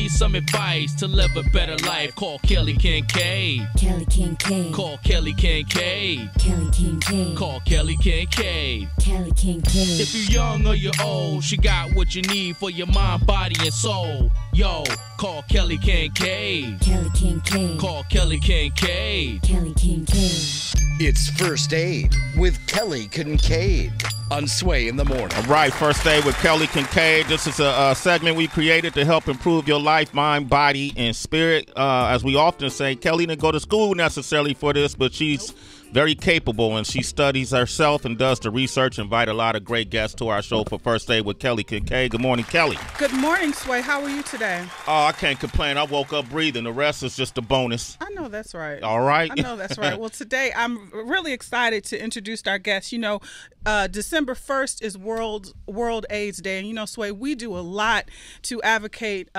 need some advice to live a better life, call Kelly Kinkaid. Kelly Kinkaid. Call Kelly Kinkaid. Kelly Kinkaid. Call Kelly Kinkaid. Kelly Kinkaid. If you're young or you're old, she got what you need for your mind, body, and soul. Yo, call Kelly Kinkaid. Kelly Kinkaid. Call Kelly Kinkaid. Kelly Kinkaid. It's First Aid with Kelly Kinkaid on Sway in the Morning. All right, First Aid with Kelly Kinkaid. This is a segment we created to help improve your life, mind, body, and spirit. As we often say, Kelly didn't go to school necessarily for this, but she's very capable, and she studies herself and does the research. Invite a lot of great guests to our show for First Aid with Kelly Kinkaid. Good morning, Kelly. Good morning, Sway. How are you today? Oh, I can't complain. I woke up breathing. The rest is just a bonus. I know that's right. All right. I know that's right. Well, today I'm really excited to introduce our guest. You know, December 1st is World AIDS Day. And, you know, Sway, we do a lot to advocate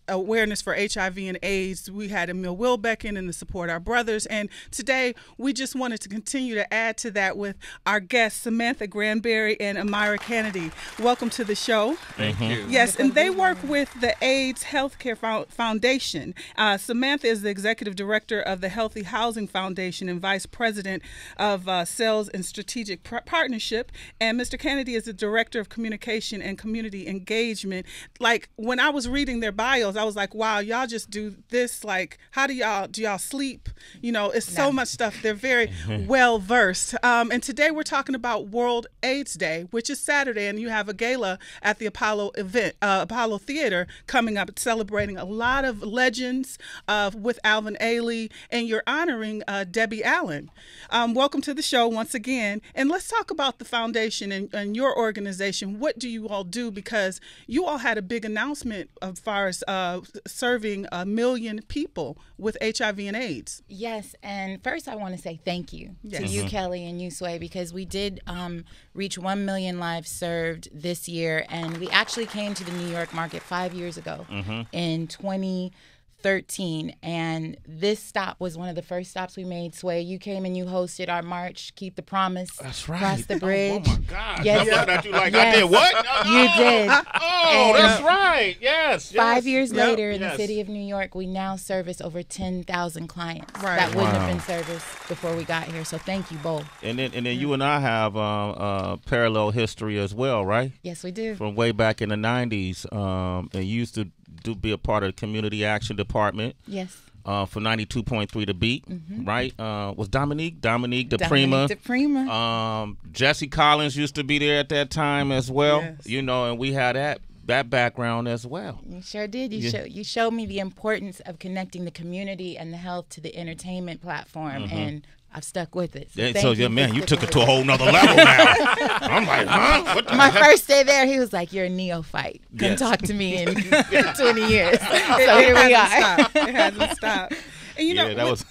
awareness for HIV and AIDS. We had Emil Wilbekin and to support our brothers. And today we just wanted to continue to add to that with our guests, Samantha Granberry and Amira Kennedy. Welcome to the show. Thank you. Yes, and they work with the AIDS Healthcare Foundation. Samantha is the executive director of the Healthy Housing Foundation and vice president of Sales and Strategic Partnership. And Mr. Kennedy is the director of communication and community engagement. Like, when I was reading their bios, I was like, wow, y'all just do this. Like, how do y'all sleep? You know, it's so much stuff. They're very well versed. And today we're talking about World AIDS Day, which is Saturday, and you have a gala at the Apollo Theater coming up, celebrating a lot of legends with Alvin Ailey, and you're honoring Debbie Allen. Welcome to the show once again, and let's talk about the foundation and your organization. What do you all do? Because you all had a big announcement as far as serving 1 million people with HIV and AIDS. Yes, and first I want to say thank you to you, Kelly, and you, Sway, because we did reach 1 million lives served this year, and we actually came to the New York market 5 years ago in 2013, and this stop was one of the first stops we made. Sway, you came and you hosted our march, Keep the Promise. That's right. Across the bridge. Oh my God. Yes. That you like, yes. I did what? You did. Oh, And that's right. Yes. 5 years later, in the city of New York, we now service over 10,000 clients that wouldn't have been serviced before we got here. So thank you both. And then you and I have parallel history as well, right? Yes, we do. From way back in the 90s, and you used to be a part of the Community Action Department. Yes. For 92.3 The Beat, right? Was Dominique DePrima. Jesse Collins used to be there at that time as well. Yes. You know, and we had that background as well. You sure did. You showed me the importance of connecting the community and the health to the entertainment platform, and I've stuck with it. So you took it to a whole nother level now. I'm like, huh? What My first day there, he was like, "You're a neophyte. Come talk to me in 20 years." So here we are. It hasn't stopped. And you know, that was.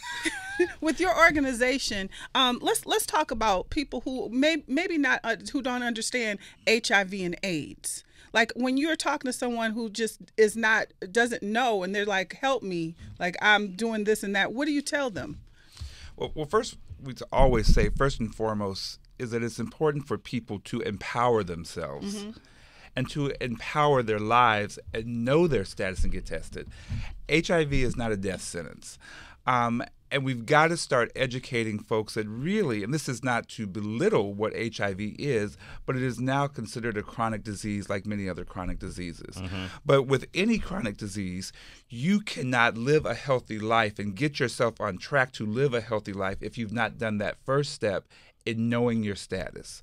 With your organization, let's talk about people who maybe not who don't understand HIV and AIDS. Like, when you're talking to someone who just doesn't know, and they're like, "Help me! Like, I'm doing this and that." What do you tell them? Well, first, we always say, first and foremost, is that it's important for people to empower themselves and to empower their lives and know their status and get tested. HIV is not a death sentence. And we've got to start educating folks that really, and this is not to belittle what HIV is, but it is now considered a chronic disease like many other chronic diseases. But with any chronic disease, you cannot live a healthy life and get yourself on track to live a healthy life if you've not done that first step in knowing your status.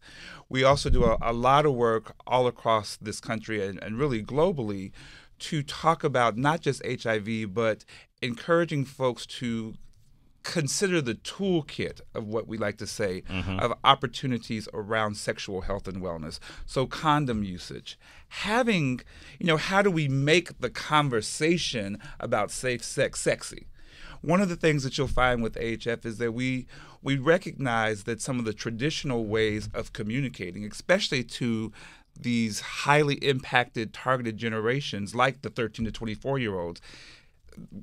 We also do a lot of work all across this country and really globally to talk about not just HIV, but encouraging folks to consider the toolkit of what we like to say of opportunities around sexual health and wellness. So condom usage, having, how do we make the conversation about safe sex sexy? One of the things that you'll find with AHF is that we recognize that some of the traditional ways of communicating, especially to these highly impacted targeted generations like the 13 to 24-year-olds,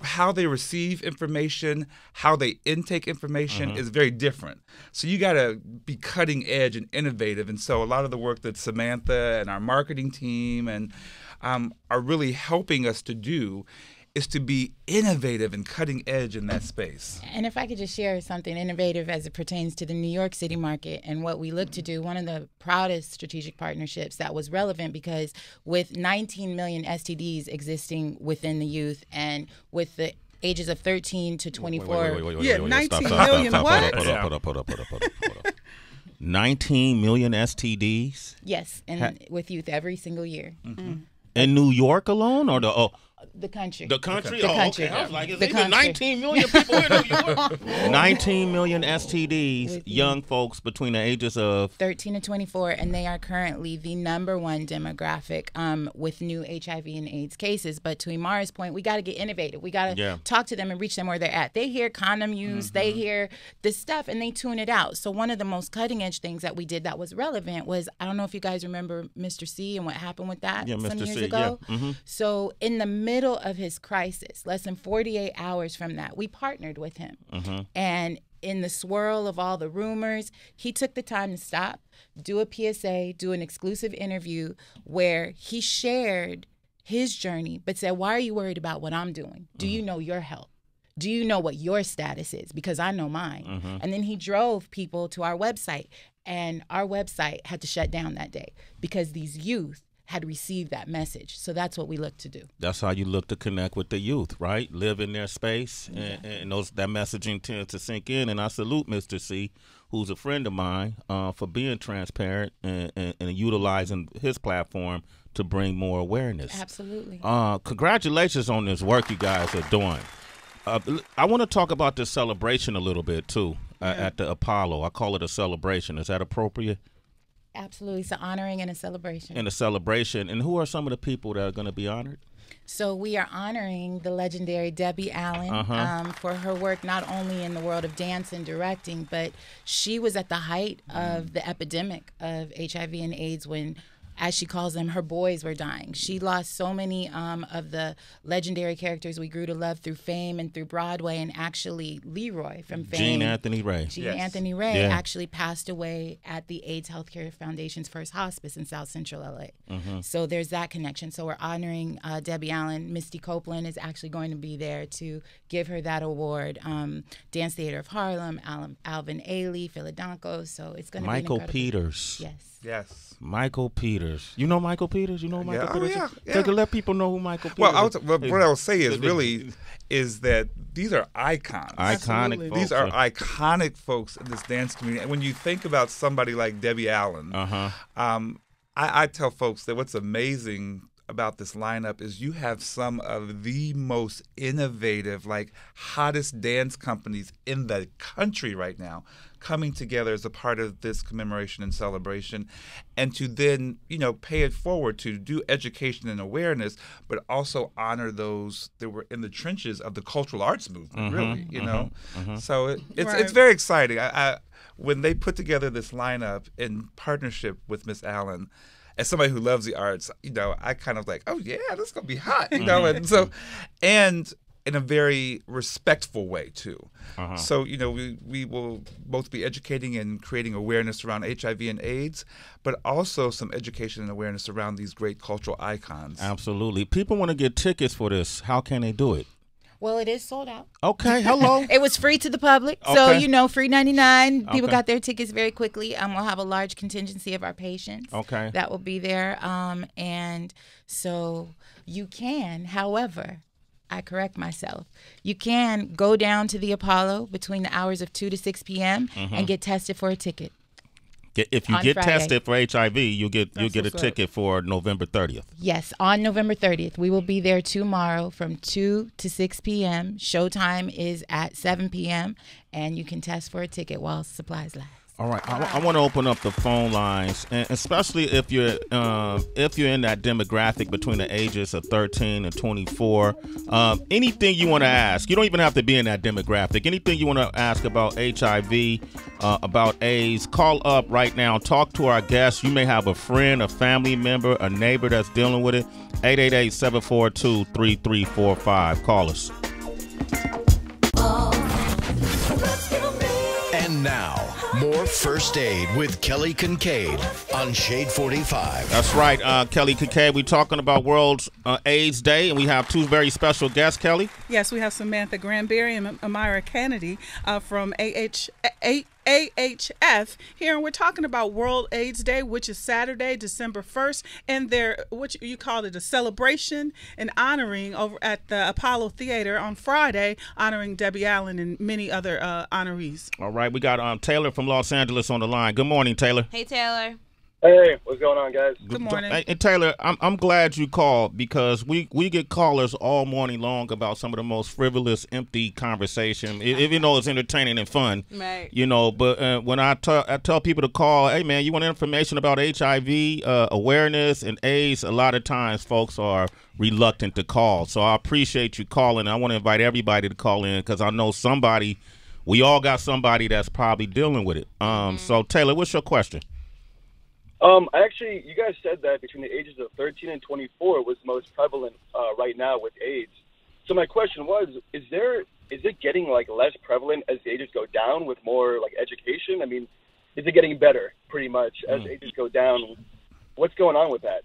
how they receive information, how they intake information is very different. So you got to be cutting edge and innovative. And so a lot of the work that Samantha and our marketing team and are really helping us to do is to be innovative and cutting edge in that space. And if I could just share something innovative as it pertains to the New York City market and what we look to do, one of the proudest strategic partnerships that was relevant, because with 19 million STDs existing within the youth and with the ages of 13 to 24. Yeah, 19 million what? Hold up. 19 million STDs? Yes, and with youth every single year. In New York alone, or the country? The country? The country. Okay. I was like, is The even country. 19 million people in New York? 19 million STDs, young folks between the ages of 13 to 24, and they are currently the #1 demographic with new HIV and AIDS cases. But to Imara's point, we got to get innovative. We got to talk to them and reach them where they're at. They hear condom use, they hear this stuff, and they tune it out. So one of the most cutting edge things that we did that was relevant was, I don't know if you guys remember Mr. C and what happened with that some Mr. years C, ago. yeah. So in the middle of his crisis, less than 48 hours from that, we partnered with him. And in the swirl of all the rumors, he took the time to stop, do a PSA, do an exclusive interview where he shared his journey, but said, why are you worried about what I'm doing? Do you know your health? Do you know what your status is? Because I know mine. And then he drove people to our website, and our website had to shut down that day because these youth had received that message. So that's what we look to do. That's how you look to connect with the youth, right? Live in their space, and that messaging tends to sink in. And I salute Mr. C, who's a friend of mine, for being transparent and utilizing his platform to bring more awareness. Absolutely. Congratulations on this work you guys are doing. I want to talk about this celebration a little bit, too, at the Apollo. I call it a celebration. Is that appropriate? Absolutely. It's an honoring and a celebration. And a celebration. And who are some of the people that are going to be honored? So we are honoring the legendary Debbie Allen for her work not only in the world of dance and directing, but she was at the height of the epidemic of HIV and AIDS when, as she calls them, her boys were dying. She lost so many of the legendary characters we grew to love through Fame and through Broadway, and actually Leroy from Fame. Gene Anthony Ray. Anthony Ray actually passed away at the AIDS Healthcare Foundation's first hospice in South Central LA. So there's that connection. So we're honoring Debbie Allen. Misty Copeland is actually going to be there to give her that award. Dance Theater of Harlem, Alvin Ailey, Philadelphia. So it's going to be Michael Peters. Yes. Michael Peters. You know Michael Peters? You know Michael Peters? Yeah. Take a let people know who Michael Peters is. Well, what I'll say is that these are icons. Iconic folks. These are iconic folks in this dance community. And when you think about somebody like Debbie Allen, I tell folks that what's amazing about this lineup is you have some of the most innovative, hottest dance companies in the country right now coming together as a part of this commemoration and celebration, and to then, pay it forward to do education and awareness, but also honor those that were in the trenches of the cultural arts movement, really, So it's very exciting. When they put together this lineup in partnership with Miss Allen, as somebody who loves the arts, I kind of like, oh yeah, this is gonna be hot, and so, and in a very respectful way too. So we will both be educating and creating awareness around HIV and AIDS, but also some education and awareness around these great cultural icons. Absolutely. People want to get tickets for this. How can they do it? Well, it is sold out. Okay, hello. It was free to the public, so free 99. People got their tickets very quickly. We'll have a large contingency of our patients. That will be there, and so you can. However, I correct myself. You can go down to the Apollo between the hours of 2 to 6 p.m. and get tested for a ticket. If you get tested for HIV, you'll get a ticket for November 30th. Yes, on November 30th. We will be there tomorrow from 2 to 6 p.m. Showtime is at 7 p.m. and you can test for a ticket while supplies last. All right, I want to open up the phone lines, and especially if you're in that demographic between the ages of 13 and 24. Anything you want to ask, you don't even have to be in that demographic. Anything you want to ask about HIV, about AIDS, call up right now. Talk to our guests. You may have a friend, a family member, a neighbor that's dealing with it. 888-742-3345. Call us. And now, More First Aid with Kelly Kinkaid on Shade 45. That's right, Kelly Kinkaid. We're talking about World AIDS Day, and we have two very special guests, Kelly. Yes, we have Samantha Granberry and Amira Kennedy from AHF here, and we're talking about World AIDS Day, which is Saturday, December 1st, and they're what you called it, a celebration and honoring over at the Apollo Theater on Friday, honoring Debbie Allen and many other honorees. All right, we got Taylor from Los Angeles on the line. Good morning, Taylor. Hey, Taylor. Hey, what's going on, guys? Good morning. Hey, Taylor, I'm glad you called because we get callers all morning long about some of the most frivolous, empty conversation. Even though it's entertaining and fun, Right. you know. But when I tell people to call, hey man, you want information about HIV awareness and AIDS? A lot of times, folks are reluctant to call. So I appreciate you calling. I want to invite everybody to call in because I know somebody. We all got somebody that's probably dealing with it. So Taylor, what's your question? Actually, you guys said that between the ages of 13 and 24 was most prevalent right now with AIDS. So my question was, is it getting like less prevalent as the ages go down with more like education? I mean, is it getting better pretty much as ages go down? What's going on with that?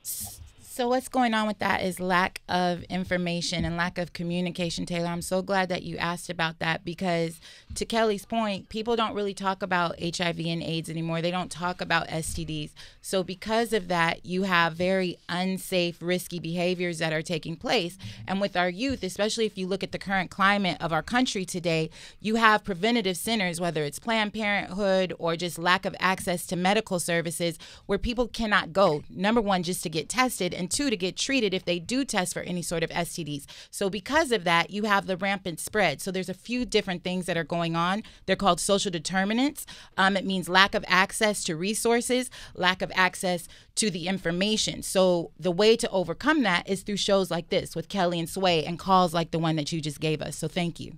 So what's going on with that is lack of information and lack of communication, Taylor. I'm so glad that you asked about that because to Kelly's point, people don't really talk about HIV and AIDS anymore. They don't talk about STDs. So because of that, you have very unsafe, risky behaviors that are taking place. And with our youth, especially if you look at the current climate of our country today, you have preventative centers, whether it's Planned Parenthood or just lack of access to medical services where people cannot go, number one, just to get tested, and two, to get treated if they do test for any sort of STDs. So because of that, you have the rampant spread. So there's a few different things that are going on. They're called social determinants. It means lack of access to resources, lack of access to the information. So the way to overcome that is through shows like this with Kelly and Sway and calls like the one that you just gave us. So thank you.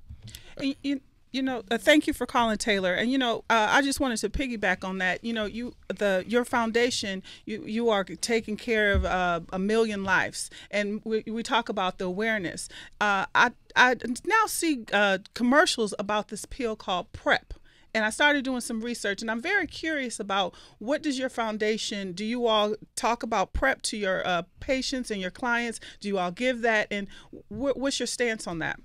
Thank you for calling, Taylor. And I just wanted to piggyback on that. Your foundation, you are taking care of 1 million lives, and we talk about the awareness. I now see commercials about this pill called PrEP. And I started doing some research, and I'm very curious about what does your foundation, do you all talk about PrEP to your patients and your clients? Do you all give that? And what's your stance on that?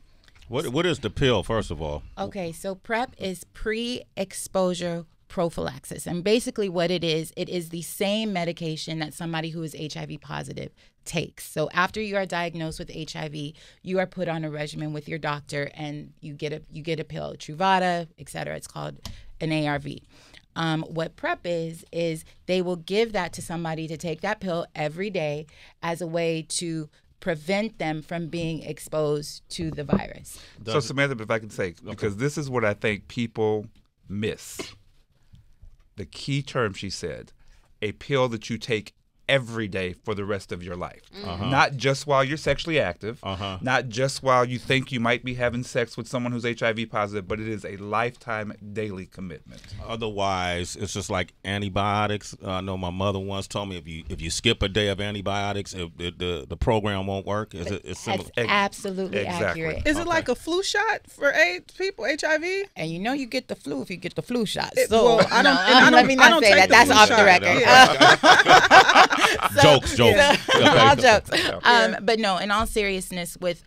What is the pill, first of all? Okay, so PrEP is pre-exposure prophylaxis. And basically what it is the same medication that somebody who is HIV positive takes. So after you are diagnosed with HIV, you are put on a regimen with your doctor and you get a pill, Truvada, et cetera. It's called an ARV. What PrEP is they will give that to somebody to take that pill every day as a way to prevent them from being exposed to the virus. So Samantha, if I can say, because this is what I think people miss. The key term she said, a pill that you take every day for the rest of your life. Not just while you're sexually active, not just while you think you might be having sex with someone who's HIV positive, but it is a lifetime daily commitment. Otherwise, it's just like antibiotics. I know my mother once told me if you skip a day of antibiotics, the program won't work. It's similar. That's absolutely accurate. Is it like a flu shot for AIDS people, HIV? And you get the flu if you get the flu shot. Let me not say that. That's off the record. Jokes. All jokes. But no, in all seriousness, with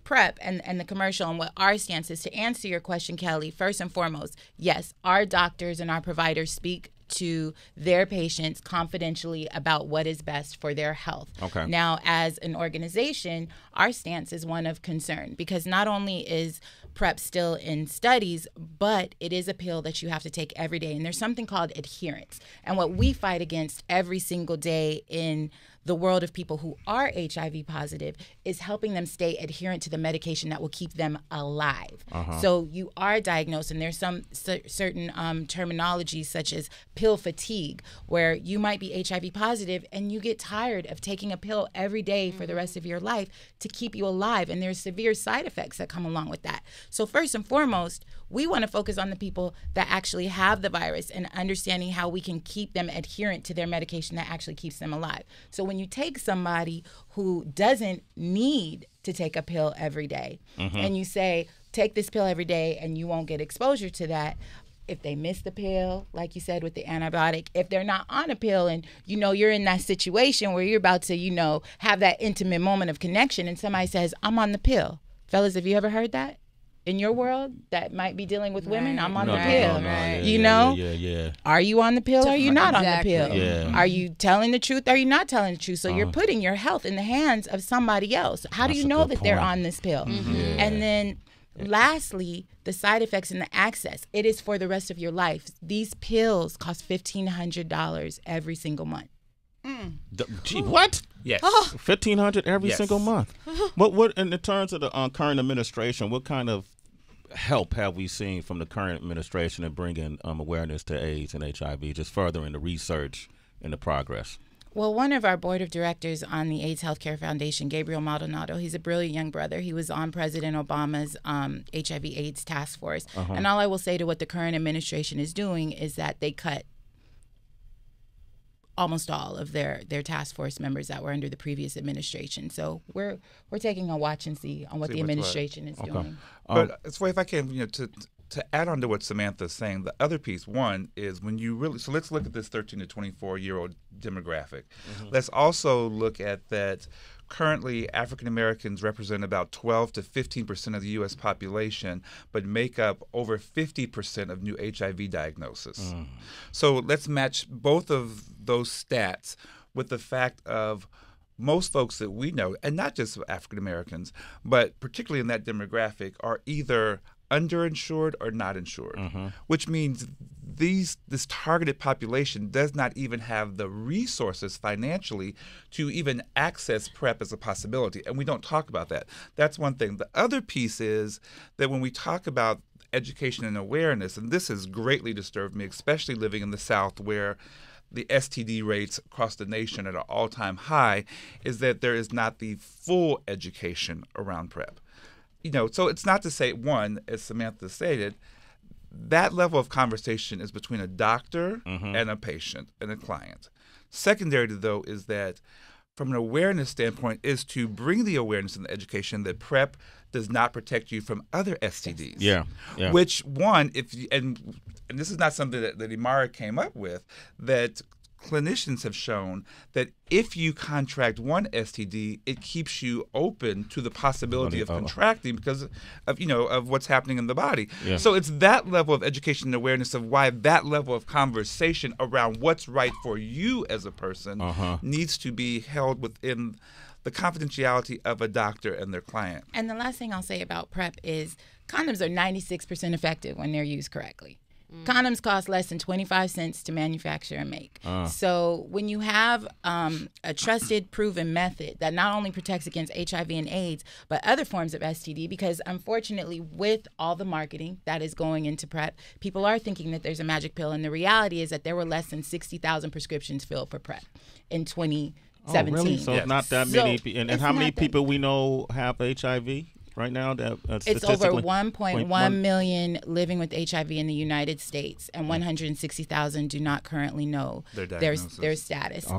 PrEP and the commercial and what our stance is, to answer your question, Kelly, first and foremost, yes, our doctors and our providers speak to their patients confidentially about what is best for their health. Okay. Now, as an organization, our stance is one of concern because not only is PrEP still in studies, but it is a pill that you have to take every day. And there's something called adherence. And what we fight against every single day in the world of people who are HIV positive is helping them stay adherent to the medication that will keep them alive. So you are diagnosed, and there's some certain terminology such as pill fatigue, where you might be HIV positive and you get tired of taking a pill every day for the rest of your life to keep you alive, and there's severe side effects that come along with that. So first and foremost, we want to focus on the people that actually have the virus and understanding how we can keep them adherent to their medication that actually keeps them alive. So when you take somebody who doesn't need to take a pill every day and you say, take this pill every day and you won't get exposure to that, if they miss the pill, like you said with the antibiotic, if they're not on a pill and, you're in that situation where you're about to, have that intimate moment of connection and somebody says, I'm on the pill. Fellas, have you ever heard that? In your world that might be dealing with women, I'm on the pill. Yeah. Are you on the pill or are you not on the pill? Yeah. Are you telling the truth or are you not telling the truth? So you're putting your health in the hands of somebody else. How do you know that they're on this pill? And then lastly, the side effects and the access. It is for the rest of your life. These pills cost $1,500 every single month. Gee, what? Yes. $1,500 every Yes. single month. What in terms of the current administration, what kind of help have we seen from the current administration in bringing awareness to AIDS and HIV, just furthering the research and the progress? Well, one of our board of directors on the AIDS Healthcare Foundation, Gabriel Maldonado, he's a brilliant young brother. He was on President Obama's HIV AIDS task force. And all I will say to what the current administration is doing is that they cut almost all of their task force members that were under the previous administration. So we're taking a watch and see on what the administration is doing. But Sway, if I can, to add on to what Samantha's saying, the other piece, one, is when you really, so let's look at this 13 to 24-year-old demographic. Let's also look at that currently African Americans represent about 12 to 15% of the U.S. population, but make up over 50% of new HIV diagnosis. So let's match both of those stats with the fact of most folks that we know, and not just African Americans, but particularly in that demographic, are either underinsured or not insured, which means this targeted population does not even have the resources financially to even access PrEP as a possibility. And we don't talk about that. That's one thing. The other piece is that when we talk about education and awareness, and this has greatly disturbed me, especially living in the South where the STD rates across the nation at an all-time high, is that there is not the full education around PrEP. So it's not to say, one, as Samantha stated, that level of conversation is between a doctor and a patient and a client. Secondary to, though, is that from an awareness standpoint is to bring the awareness and the education that PrEP does not protect you from other STDs. Yeah. Which, one, and this is not something that Imara came up with, that clinicians have shown that if you contract one STD, it keeps you open to the possibility of contracting because of what's happening in the body. So it's that level of education and awareness of why that level of conversation around what's right for you as a person needs to be held within the confidentiality of a doctor and their client. And the last thing I'll say about PrEP is condoms are 96% effective when they're used correctly. Condoms cost less than 25 cents to manufacture and make. So when you have a trusted, proven method that not only protects against HIV and AIDS, but other forms of STD, because unfortunately with all the marketing that is going into PrEP, people are thinking that there's a magic pill. And the reality is that there were less than 60,000 prescriptions filled for PrEP in 2017. Really? So not that many. And how many people we know have HIV? Right now, it's over 1.1 million living with HIV in the United States, and 160,000 do not currently know their status.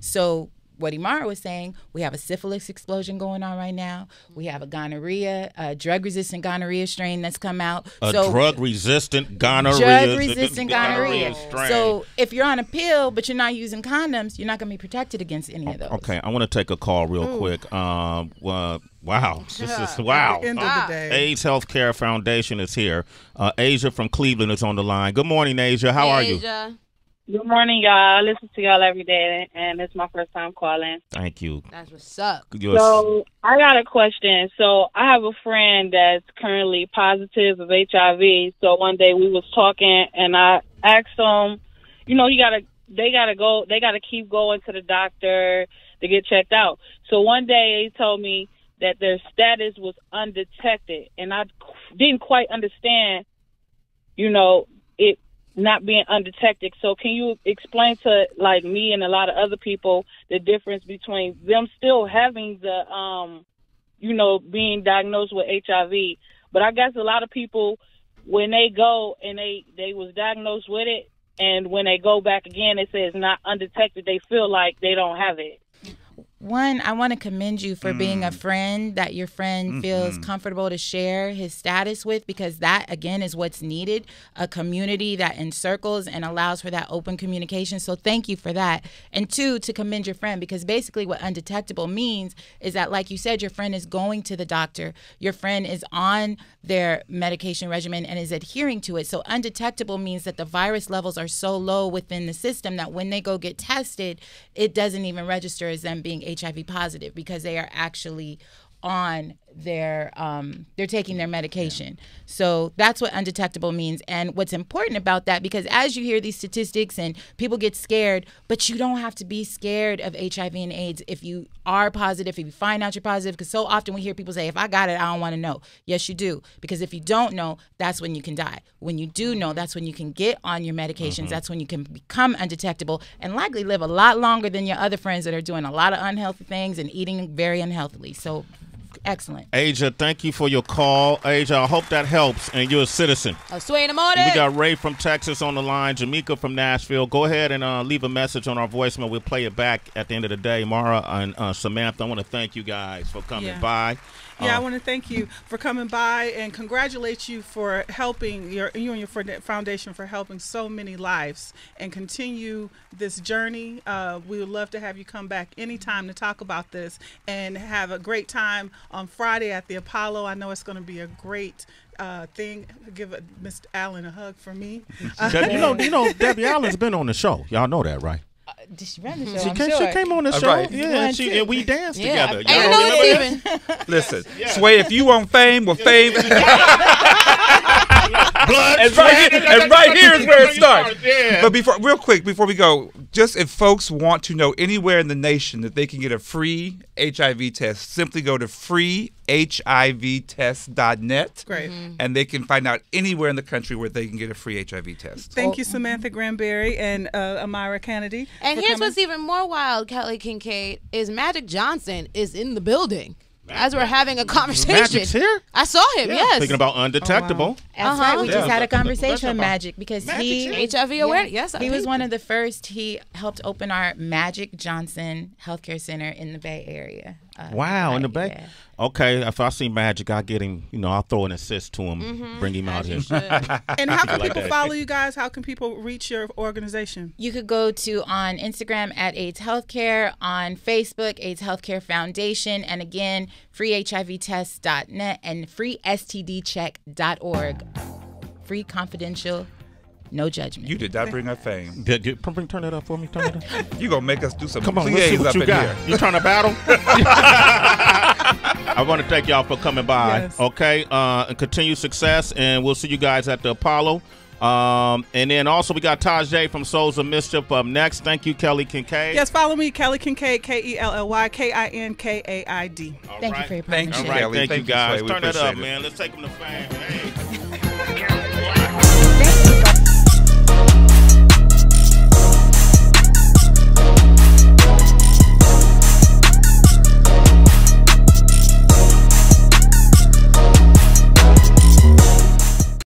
So what Imara was saying, we have a syphilis explosion going on right now. We have a gonorrhea, a drug-resistant gonorrhea strain that's come out. Drug-resistant gonorrhea. Drug-resistant gonorrhea. So if you're on a pill but you're not using condoms, you're not going to be protected against any of those. Okay, I want to take a call real quick. Wow, this is wow. At the end of the day. AIDS Healthcare Foundation is here. Asia from Cleveland is on the line. Good morning, Asia. How are you? Good morning, y'all. I listen to y'all every day, and it's my first time calling. Thank you. That's what's up. So I got a question. So I have a friend that's currently positive of HIV. So one day we was talking, and I asked him, they gotta keep going to the doctor to get checked out. So one day he told me that their status was undetected, and I didn't quite understand, it not being undetected. So can you explain to me and a lot of other people the difference between them still having the being diagnosed with HIV, but I guess a lot of people when they go and they was diagnosed with it, and when they go back again it says not undetected, they feel like they don't have it. One, I want to commend you for being a friend that your friend feels comfortable to share his status with, because that, again, is what's needed, a community that encircles and allows for that open communication. So thank you for that. And two, to commend your friend, because basically what undetectable means is that, like you said, your friend is going to the doctor, your friend is on their medication regimen and is adhering to it. So undetectable means that the virus levels are so low within the system that when they go get tested, it doesn't even register as them being HIV positive, because they are actually on their they're taking their medication. So that's what undetectable means. And what's important about that, because as you hear these statistics and people get scared, but you don't have to be scared of HIV and AIDS if you are positive, if you find out you're positive, because so often we hear people say, if I got it, I don't want to know. Yes, you do, because if you don't know, that's when you can die. When you do know, that's when you can get on your medications. That's when you can become undetectable and likely live a lot longer than your other friends that are doing a lot of unhealthy things and eating very unhealthily. So excellent. Asia, thank you for your call. Asia, I hope that helps, and you're a citizen. Sway in the morning. We got Ray from Texas on the line, Jamaica from Nashville. Go ahead and leave a message on our voicemail. We'll play it back at the end of the day. Mara and Samantha, I want to thank you guys for coming by. Yeah, I want to thank you for coming by and congratulate you for helping you and your foundation for helping so many lives, and continue this journey. We would love to have you come back anytime to talk about this, and have a great time on Friday at the Apollo. I know it's going to be a great thing. Give Mr. Allen a hug for me. You know, Debbie Allen's been on the show. Y'all know that, right? Did she run the show? She came on the show. Right. Yeah, and we danced together. I didn't know it even. Listen, Sway, if you want fame, well, fame. Blood, and right here is where it starts. But real quick, before we go, just if folks want to know anywhere in the nation that they can get a free HIV test, simply go to freehivtest.net. Great. And they can find out anywhere in the country where they can get a free HIV test. Thank you, Samantha Granberry and Amira Kennedy. And here's what's even more wild, Kelly Kinkaid, is Magic Johnson is in the building. As we're having a conversation. Magic's here? I saw him, yes. Thinking about undetectable. Oh, wow. That's right. We just had a conversation with Magic, because he HIV awareness. Yes, he was one of the first. He helped open our Magic Johnson Healthcare Center in the Bay Area. Wow, in the Bay? Yeah. Okay, if I see Magic, I'll get him, I'll throw an assist to him, bring him out here. And how can people follow you guys? How can people reach your organization? You could go to on Instagram at AIDS Healthcare, on Facebook, AIDS Healthcare Foundation, and again, freehivtest.net and freestdcheck.org. Free, confidential, no judgment. You did not bring up fame. Turn that up for me. Turn it up. You gonna make us do some Come on, let's see what you got. You trying to battle? I want to thank y'all for coming by. Yes. Okay, and continued success, and we'll see you guys at the Apollo. And then also we got Tajay from Souls of Mischief up next. Thank you, Kelly Kinkaid. Yes, follow me, Kelly Kinkaid, KELLY KINKAID. Thank you for your Thank you, partnership. All right, Kelly. thank you Thank you, guys. Sway. We Turn that up, appreciate it. man. Let's take them to fame. Hey.